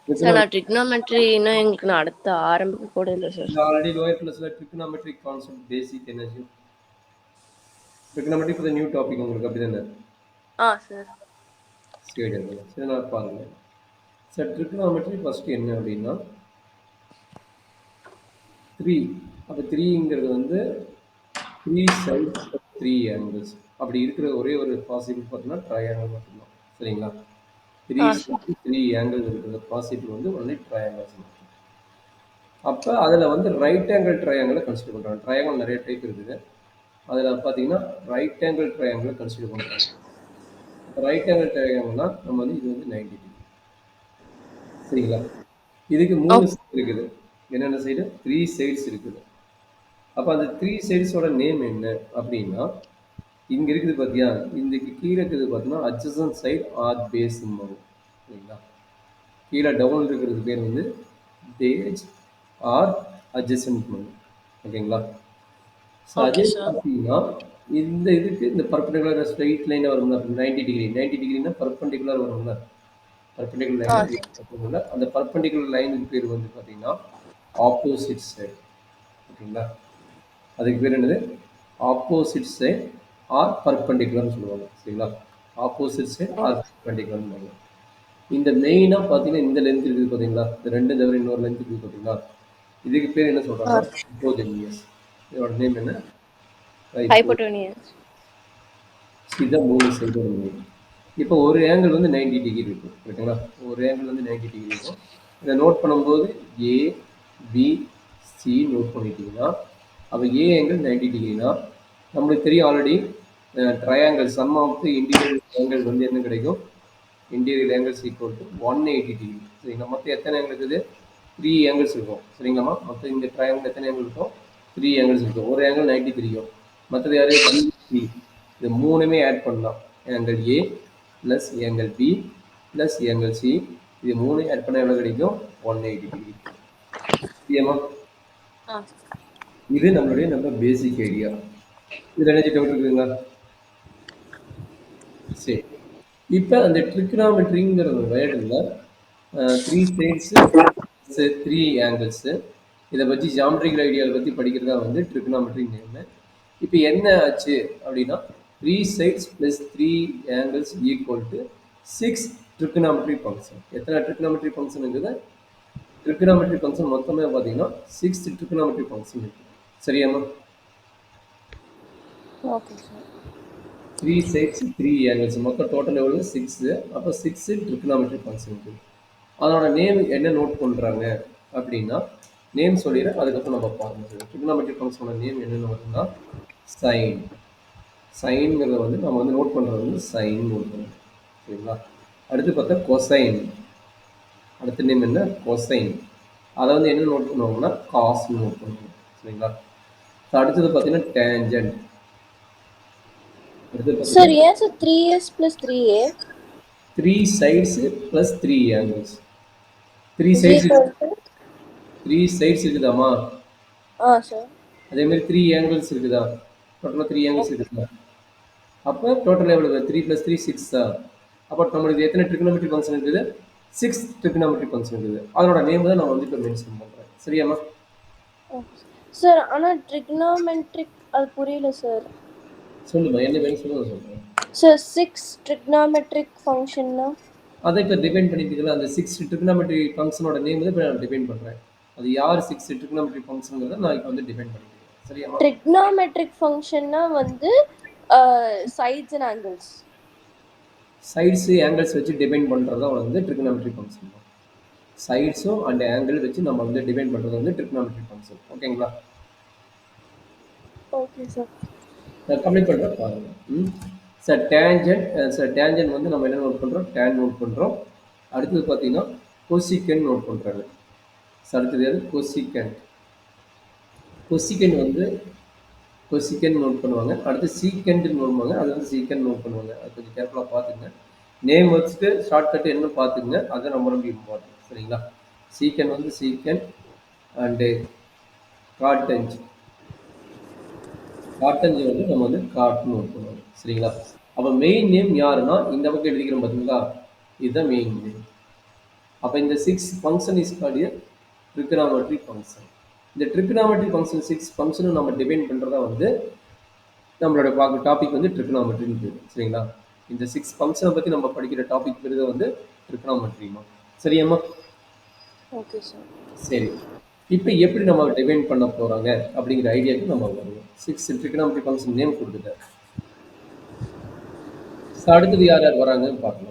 Sir நான் trigonometry இன்னும் எங்களுக்கு நடத்த ஆரம்பிக்க கூட இல்லை sir. already lower classல trigonometric concept basic energy. Trigonometry for the new topic உங்களுக்கு அப்படிதானே? சார். சரி சரி நான் பாருங்க. சார் trigonometry ஃபர்ஸ்ட் என்ன அப்படின்னா 3 அப்போ 3ங்கிறது வந்து 3 sides of 3 angles அப்படி இருக்கிற ஒரே ஒரு பாசிபிள் பார்த்தீங்கன்னா ட்ரையாங்கிள் மட்டும்தான் சரிங்களா 3 சார். sides 3 angles இருக்கிற பாசிபிள் வந்து ஒன்லி ட்ரையாங்கிள்ஸ் மட்டும் அப்போ அதில் வந்து ரைட் ஆங்கிள் ட்ரையாங்கிளை கன்சிடர் பண்ணுறாங்க ட்ரையாங்கிள் நிறைய டைப் இருக்குது அதில் பார்த்தீங்கன்னா ரைட் ஆங்கிள் ட்ரையாங்கிளை கன்சிடர் பண்ணுறாங்க ரைட் ஆங்கிள் ட்ரையாங்கிள்னா நம்ம வந்து இது வந்து 90 டிகிரி சரிங்களா இதுக்கு 3 சைடு இருக்குது என்னென்ன சைடு 3 சைட்ஸ் இருக்குது அப்போ அந்த 3 சைட்ஸோட நேம் என்ன அப்படின்னா இங்கே இருக்குது பார்த்தியா இதுக்கு கீழே இருக்குது பார்த்தீங்கன்னா அட்ஜசன் சைட் ஆர் பேஸ் சரிங்களா கீழே டவுன் இருக்கிறது பேர் வந்து பேஸ் ஆர் அட்ஜசன்ட் ஓகேங்களா ஸோ அதே பார்த்தீங்கன்னா இந்த இதுக்கு இந்த பர்பண்டிகுலர் ஸ்ட்ரைட் லைனாக வரும்ல 90 டிகிரினா பர்பண்டிகுலர் வரும்ல பர்பண்டிகுலர் லைன் அந்த பர்பண்டிகுலர் லைனுக்கு பேர் வந்து பார்த்தீங்கன்னா ஆப்போசிட் சைடு ஓகேங்களா அதுக்கு பேர் என்னது ஆப்போசிட் சைட் ஆர் பர்பண்டிகுலர்னு சொல்லுவாங்க சரிங்களா ஆப்போசிட் சைட் ஆர் பர்பண்டிகுலர்னு இந்த மெயினாக பார்த்தீங்கன்னா இந்த லென்த் இருக்குது பார்த்தீங்களா இந்த ரெண்டு தவிர இன்னொரு லென்த் இருக்குது பார்த்தீங்களா இதுக்கு பேர் என்ன சொல்கிறாங்க ஹைப்போடெனியஸ் இதோட நேம் என்ன ஹைப்போடெனியஸ் இதுதான் 3 சைடோட நேம் இப்போ ஒரு ஆங்கிள் வந்து 90 டிகிரி இருக்கும் கரெக்டுங்களா ஒரு ஆங்கிள் வந்து 90 டிகிரி இருக்கும் இதை நோட் பண்ணும்போது ஏ பி சி நோட் பண்ணிட்டீங்கன்னா அப்போ ஏ ஆங்கிள் 90 டிகிரினா நம்மளுக்கு தெரியும் already triangle sum of the interior angle வந்து என்ன கிடைக்கும் interior angles equal to 180 degree சரிங்களா மொத்தம் எத்தனை ஆங்கிள் இருக்குது 3 ஆங்கிள்ஸ் இருக்கும் சரிங்களாம்மா மொத்தம் இந்த ட்ரையாங்கிள் எத்தனை ஆங்கிள் இருக்கும் 3 ஆங்கிள்ஸ் இருக்கும் ஒரு ஆங்கிள் 90 தெரியும் மற்றது யாரு பி இது மூணுமே ஆட் பண்ணலாம் angle A plus angle B plus angle C இது மூணு ஆட் பண்ணால் எவ்வளோ கிடைக்கும் 180 டிகிரி சரியாம்மா இது நம்மளுடைய நம்ம பேசிக் ஐடியா இதில் என்ன டவுட் இருக்குதுங்களா சரி இப்போ அந்த ட்ரிக்னாமெட்ரிங்கிற ஒரு வேர்டில் 3 சைட்ஸு 3 ஆங்கிள்ஸு இதை பற்றி ஜாமெட்ரிக்கல் ஐடியாவை பற்றி படிக்கிறதா வந்து ட்ரிக்னாமெட்ரி நேம் இப்போ என்ன ஆச்சு அப்படின்னா 3 sides plus 3 angles equal to 6 trigonometry function எத்தனை ட்ரிக்னாமெட்ரி ஃபங்க்ஷன் இருக்குது ட்ரிக்னாமெட்ரி ஃபங்க்ஷன் மொத்தமே பார்த்தீங்கன்னா 6 ட்ரிக்னாமெட்ரி ஃபங்க்ஷன் இருக்குது சரியாம்மா ஓகே சார் 3 sides 3 angles மொத்தம் டோட்டல் எவ்வளவு 6 அப்போ 6 ட்ரிக்னாமெட்ரி ஃபங்க்ஷன் இருக்குது அதோட நேம் என்ன நோட் பண்ணுறாங்க அப்படின்னா நேம் சொல்லிடுறேன் அதுக்கப்புறம் நம்ம பார்க்கணும் ட்ரிக்னாமெட்ரி ஃபங்க்ஷனோட நேம் என்னென்னு வருதுன்னா சைன் சைன்ங்கிறத வந்து நம்ம வந்து நோட் பண்ணுறது வந்து சைன் நோட் பண்ணுறோம் சரிங்களா அடுத்து பார்த்தா கொசைன் அடுத்த நேம் என்ன கொசைன் அதை வந்து என்ன நோட் பண்ணுவாங்கன்னா காஸ்ன்னு நோட் பண்ணுவோம் சரிங்களா அடுத்தது பார்த்தீங்கன்னா டேஞ்சன்ட் சார் ஏன் sir 3s plus 3a 3 sides plus 3 angles 3 sides 3 sides இருக்குதாமா sir அதே மாதிரி 3 angles இருக்குதா டோட்டலாக 3 angles இருக்குதா அப்போ டோட்டல் எவ்வளவு 3 + 3 6 அப்போ நம்மளுக்கு எத்தனை ட்ரிக்னாமெட்ரி ஃபங்க்ஷன் இருக்குது 6 ட்ரிக்னாமெட்ரி ஃபங்க்ஷன் இருக்குது அதனோட நேம் தான் நான் வந்து இப்போ மென்ஷன் பண்ணுறேன் சரியாம்மா சார் ஆனால் ட்ரிக்னாமெட்ரிக் அது புரியல சார் சொல்லுமா என்ன வேணும் சொல்லுங்க சொல்கிறேன் சார் 6 ட்ரிக்னாமெட்ரிக் ஃபங்க்ஷன்னா அதை இப்போ டிபைன் பண்ணிக்கலாம் அந்த 6 ட்ரிக்னாமெட்ரி ஃபங்க்ஷனோட நேம் தான் இப்போ நான் டிபைன் பண்ணுறேன் அது யார் 6 ட்ரிக்னாமெட்ரி ஃபங்க்ஷனுங்கிறத நான் இப்போ வந்து டிபைன் பண்ணிக்கிறேன் சரியாம்மா ட்ரிக்னாமெட்ரிக் ஃபங்க்ஷன்னா வந்து sides and angles sides angles வச்சு டிபைன் பண்ணுறது தான் வந்து ட்ரிக்னாமெட்ரி ஃபங்க்ஷன் சைட்ஸும் அண்ட் ஆங்கிள் வச்சு நம்ம வந்து டிபைன் பண்ணுறது வந்து ட்ரிக்னாமெட்ரி ஃபங்க்ஷன் ஓகேங்களா ஓகே சார் நான் கம்ப்ளீட் பண்ணுறேன் பாருங்கள் சார் டேஞ்சன்ட் சார் டேஞ்சன்ட் வந்து நம்ம என்ன நோட் பண்ணுறோம் டேன் நோட் பண்ணுறோம் அடுத்தது பார்த்தீங்கன்னா கொசிக்கன் நோட் பண்ணுறாங்க சார் அடுத்தது எது கொசிக்கன் கொசிக்கன் வந்து கொசிக்கன் நோட் பண்ணுவாங்க அடுத்து சீக்கண்ட் நோட் பண்ணுவாங்க அது வந்து சீக்கண்ட் நோட் பண்ணுவாங்க அது கொஞ்சம் கேர்ஃபுல்லாக பார்த்துங்க நேம் வச்சுட்டு ஷார்ட்கட் என்ன பார்த்துங்க அது ரொம்ப ரொம்ப இம்பார்ட்டன்ட் சரிங்களா சீக்கன் வந்து சீக்கன் அண்டு காட்டஞ்ச் காட்டஞ்சி வந்து நம்ம வந்து காட்னு நோட் பண்ணுவோம் சரிங்களா அப்போ மெயின் நேம் யாருன்னா இந்த பக்கம் எழுதிக்கிறோம் பார்த்தீங்களா இதுதான் மெயின் நேம் அப்ப இந்த 6 function is called a trigonometric function. இந்த ட்ரிகோனோமெட்ரிக் ஃபங்ஷன் 6 ஃபங்ஷனும் நம்ம டிஃபைன் பண்றதா வந்து நம்மளோட டாபிக் வந்து ட்ரிகோனோமெட்ரின்னு பேரு. சரிங்களா? இந்த 6 ஃபங்ஷன பத்தி நம்ம படிக்கிற டாபிக் பேரு தான் வந்து ட்ரிகோனோமெட்ரிமா. சரியாம்மா? Okay sir. சரி. இப்ப எப்படி நம்ம டிஃபைன் பண்ண போறாங்க அப்படிங்கிற ஐடியாக்கு நம்ம வருவோம். 6 ட்ரிகோனோமெட்ரிக் ஃபங்ஷன் நேம் குடுத்துட்டேன். அடுத்தது யார் யார் வராங்கன்னு பார்க்கலாம்.